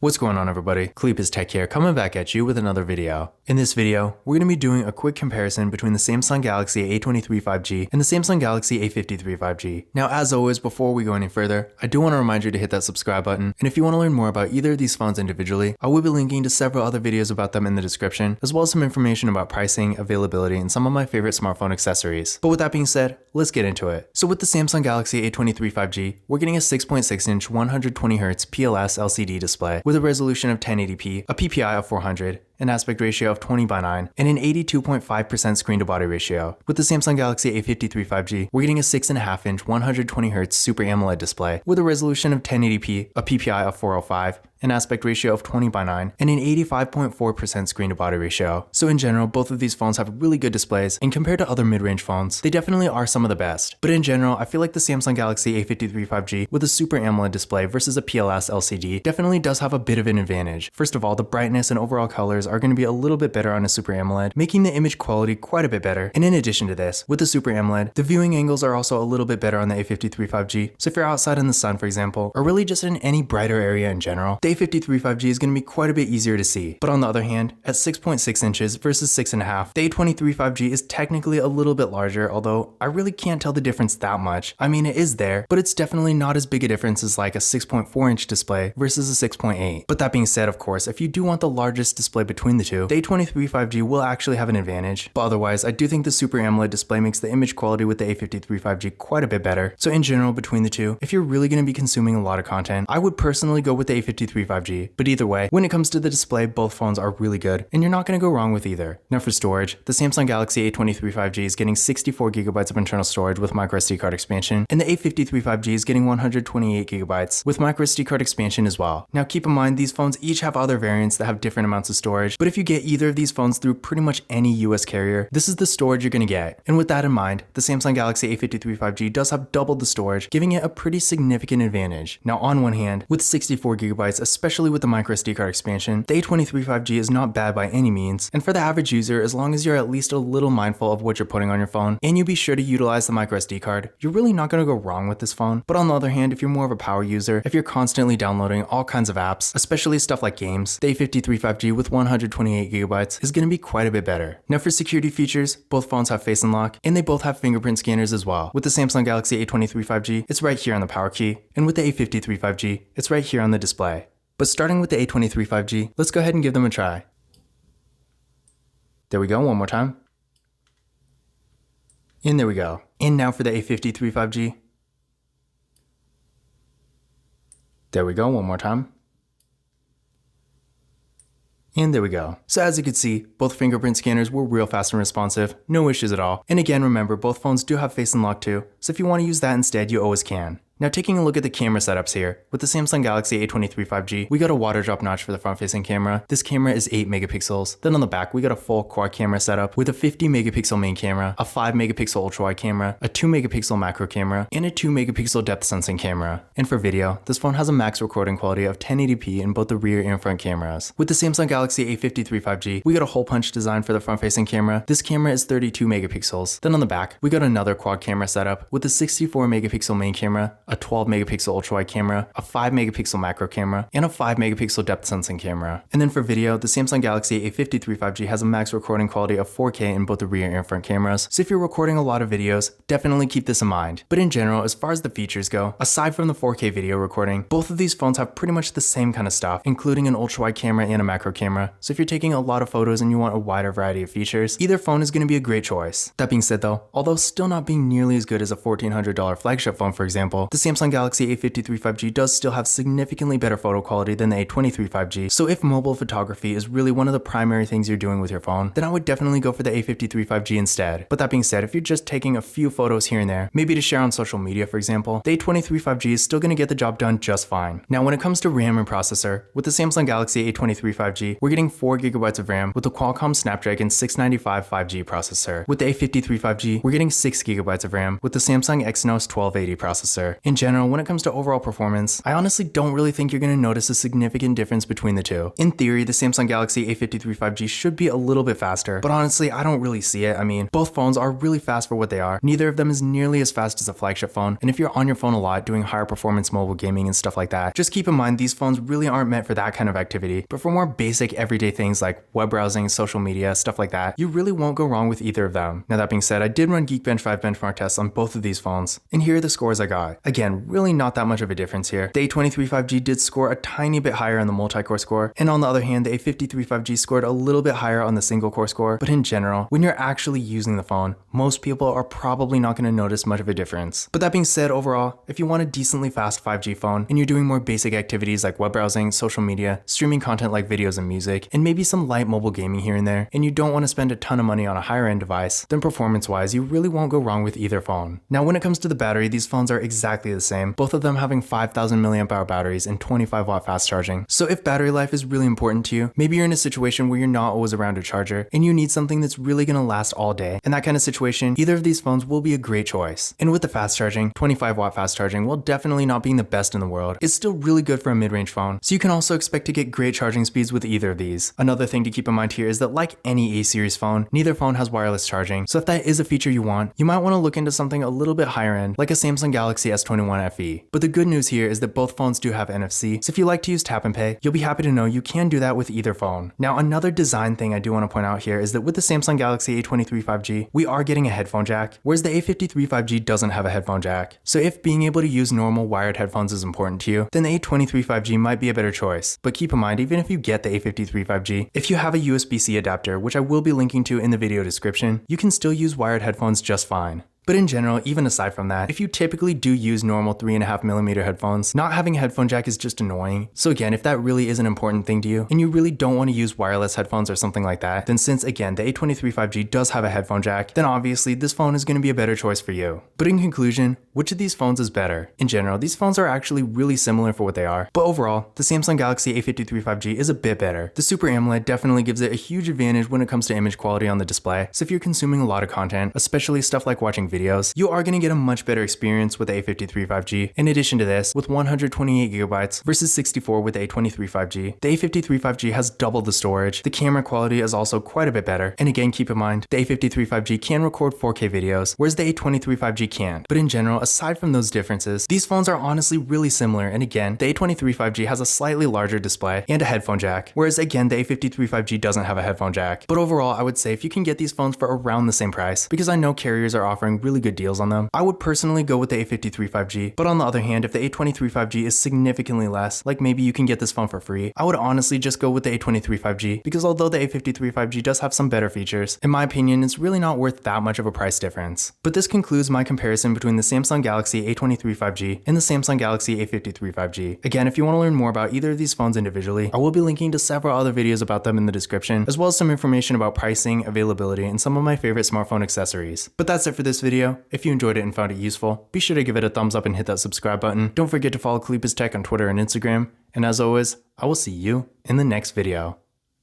What's going on, everybody? Cleepus Tech here, coming back at you with another video. In this video, we're going to be doing a quick comparison between the Samsung Galaxy A23 5G and the Samsung Galaxy A53 5G. Now, as always, before we go any further, I do want to remind you to hit that subscribe button, and if you want to learn more about either of these phones individually, I will be linking to several other videos about them in the description, as well as some information about pricing, availability, and some of my favorite smartphone accessories. But with that being said, let's get into it. So with the Samsung Galaxy A23 5G, we're getting a 6.6-inch 120Hz PLS LCD display with a resolution of 1080p, a PPI of 400, an aspect ratio of 20:9, and an 82.5% screen-to-body ratio. With the Samsung Galaxy A53 5G, we're getting a 6.5-inch 120Hz Super AMOLED display with a resolution of 1080p, a PPI of 405, an aspect ratio of 20:9, and an 85.4% screen-to-body ratio. So in general, both of these phones have really good displays, and compared to other mid-range phones, they definitely are some of the best. But in general, I feel like the Samsung Galaxy A53 5G with a Super AMOLED display versus a PLS LCD definitely does have a bit of an advantage. First of all, the brightness and overall colors are going to be a little bit better on a Super AMOLED, making the image quality quite a bit better. And in addition to this, with the Super AMOLED, the viewing angles are also a little bit better on the A53 5G. So if you're outside in the sun, for example, or really just in any brighter area in general, the A53 5G is going to be quite a bit easier to see. But on the other hand, at 6.6 inches versus 6.5, the A23 5G is technically a little bit larger, although I really can't tell the difference that much. I mean, it is there, but it's definitely not as big a difference as like a 6.4-inch display versus a 6.8. But that being said, of course, if you do want the largest display between the two, the A23 5G will actually have an advantage. But otherwise, I do think the Super AMOLED display makes the image quality with the A53 5G quite a bit better. So in general, between the two, if you're really going to be consuming a lot of content, I would personally go with the A53 5G. But either way, when it comes to the display, both phones are really good, and you're not going to go wrong with either. Now for storage, the Samsung Galaxy A23 5G is getting 64GB of internal storage with microSD card expansion, and the A53 5G is getting 128GB with microSD card expansion as well. Now keep in mind, these phones each have other variants that have different amounts of storage, but if you get either of these phones through pretty much any US carrier, this is the storage you're going to get. And with that in mind, the Samsung Galaxy A53 5G does have double the storage, giving it a pretty significant advantage. Now on one hand, with 64GB, especially with the microSD card expansion, the A23 5G is not bad by any means, and for the average user, as long as you're at least a little mindful of what you're putting on your phone, and you be sure to utilize the microSD card, you're really not going to go wrong with this phone. But on the other hand, if you're more of a power user, if you're constantly downloading all kinds of apps, especially stuff like games, the A53 5G with 128GB is going to be quite a bit better. Now for security features, both phones have Face Unlock, and they both have fingerprint scanners as well. With the Samsung Galaxy A23 5G, it's right here on the power key, and with the A53 5G, it's right here on the display. But starting with the A23 5G, let's go ahead and give them a try. There we go, one more time. And there we go. And now for the A53 5G. There we go, one more time. And there we go. So as you can see, both fingerprint scanners were real fast and responsive, no issues at all. And again, remember, both phones do have Face Unlock too, so if you want to use that instead, you always can. Now taking a look at the camera setups here, with the Samsung Galaxy A23 5G, we got a water drop notch for the front-facing camera. This camera is 8 megapixels. Then on the back, we got a full quad camera setup with a 50 megapixel main camera, a 5 megapixel ultra-wide camera, a 2 megapixel macro camera, and a 2 megapixel depth sensing camera. And for video, this phone has a max recording quality of 1080p in both the rear and front cameras. With the Samsung Galaxy A53 5G, we got a hole punch design for the front-facing camera. This camera is 32 megapixels. Then on the back, we got another quad camera setup with a 64 megapixel main camera, a 12 megapixel ultra-wide camera, a 5 megapixel macro camera, and a 5 megapixel depth sensing camera. And then for video, the Samsung Galaxy A53 5G has a max recording quality of 4K in both the rear and front cameras. So if you're recording a lot of videos, definitely keep this in mind. But in general, as far as the features go, aside from the 4K video recording, both of these phones have pretty much the same kind of stuff, including an ultra-wide camera and a macro camera. So if you're taking a lot of photos and you want a wider variety of features, either phone is going to be a great choice. That being said though, although still not being nearly as good as a $1,400 flagship phone, for example, the Samsung Galaxy A53 5G does still have significantly better photo quality than the A23 5G, so if mobile photography is really one of the primary things you're doing with your phone, then I would definitely go for the A53 5G instead. But that being said, if you're just taking a few photos here and there, maybe to share on social media for example, the A23 5G is still going to get the job done just fine. Now when it comes to RAM and processor, with the Samsung Galaxy A23 5G, we're getting 4GB of RAM with the Qualcomm Snapdragon 695 5G processor. With the A53 5G, we're getting 6GB of RAM with the Samsung Exynos 1280 processor. In general, when it comes to overall performance, I honestly don't really think you're going to notice a significant difference between the two. In theory, the Samsung Galaxy A53 5G should be a little bit faster, but honestly, I don't really see it. I mean, both phones are really fast for what they are. Neither of them is nearly as fast as a flagship phone, and if you're on your phone a lot doing higher performance mobile gaming and stuff like that, just keep in mind these phones really aren't meant for that kind of activity, but for more basic everyday things like web browsing, social media, stuff like that, you really won't go wrong with either of them. Now that being said, I did run Geekbench 5 benchmark tests on both of these phones, and here are the scores I got. Again, really not that much of a difference here. The A23 5G did score a tiny bit higher on the multi-core score, and on the other hand, the A53 5G scored a little bit higher on the single core score, but in general, when you're actually using the phone, most people are probably not going to notice much of a difference. But that being said, overall, if you want a decently fast 5G phone, and you're doing more basic activities like web browsing, social media, streaming content like videos and music, and maybe some light mobile gaming here and there, and you don't want to spend a ton of money on a higher end device, then performance-wise, you really won't go wrong with either phone. Now, when it comes to the battery, these phones are exactly the same, both of them having 5,000 mAh batteries and 25 watt fast charging. So if battery life is really important to you, maybe you're in a situation where you're not always around a charger, and you need something that's really going to last all day. In that kind of situation, either of these phones will be a great choice. And with the fast charging, 25 watt fast charging, while definitely not being the best in the world, is still really good for a mid-range phone. So you can also expect to get great charging speeds with either of these. Another thing to keep in mind here is that like any A-series phone, neither phone has wireless charging. So if that is a feature you want, you might want to look into something a little bit higher end, like a Samsung Galaxy S21 FE. But the good news here is that both phones do have NFC, so if you like to use tap and pay, you'll be happy to know you can do that with either phone. Now, another design thing I do want to point out here is that with the Samsung Galaxy A23 5G, we are getting a headphone jack, whereas the A53 5G doesn't have a headphone jack. So if being able to use normal wired headphones is important to you, then the A23 5G might be a better choice. But keep in mind, even if you get the A53 5G, if you have a USB-C adapter, which I will be linking to in the video description, you can still use wired headphones just fine. But in general, even aside from that, if you typically do use normal 3.5mm headphones, not having a headphone jack is just annoying. So again, if that really is an important thing to you, and you really don't want to use wireless headphones or something like that, then since again, the A23 5G does have a headphone jack, then obviously this phone is going to be a better choice for you. But in conclusion, which of these phones is better? In general, these phones are actually really similar for what they are, but overall, the Samsung Galaxy A53 5G is a bit better. The Super AMOLED definitely gives it a huge advantage when it comes to image quality on the display, so if you're consuming a lot of content, especially stuff like watching videos, you are going to get a much better experience with the A53 5G. In addition to this, with 128GB versus 64 with the A23 5G, the A53 5G has double the storage, the camera quality is also quite a bit better, and again keep in mind, the A53 5G can record 4K videos, whereas the A23 5G can't. But in general, aside from those differences, these phones are honestly really similar, and again, the A23 5G has a slightly larger display and a headphone jack, whereas again, the A53 5G doesn't have a headphone jack. But overall, I would say if you can get these phones for around the same price, because I know carriers are offering really good deals on them, I would personally go with the A53 5G. But on the other hand, if the A23 5G is significantly less, like maybe you can get this phone for free, I would honestly just go with the A23 5G, because although the A53 5G does have some better features, in my opinion, it's really not worth that much of a price difference. But this concludes my comparison between the Samsung Galaxy A23 5G and the Samsung Galaxy A53 5G. Again, if you want to learn more about either of these phones individually, I will be linking to several other videos about them in the description, as well as some information about pricing, availability, and some of my favorite smartphone accessories. But that's it for this video. If you enjoyed it and found it useful, be sure to give it a thumbs up and hit that subscribe button. Don't forget to follow Kalipa's Tech on Twitter and Instagram. And as always, I will see you in the next video.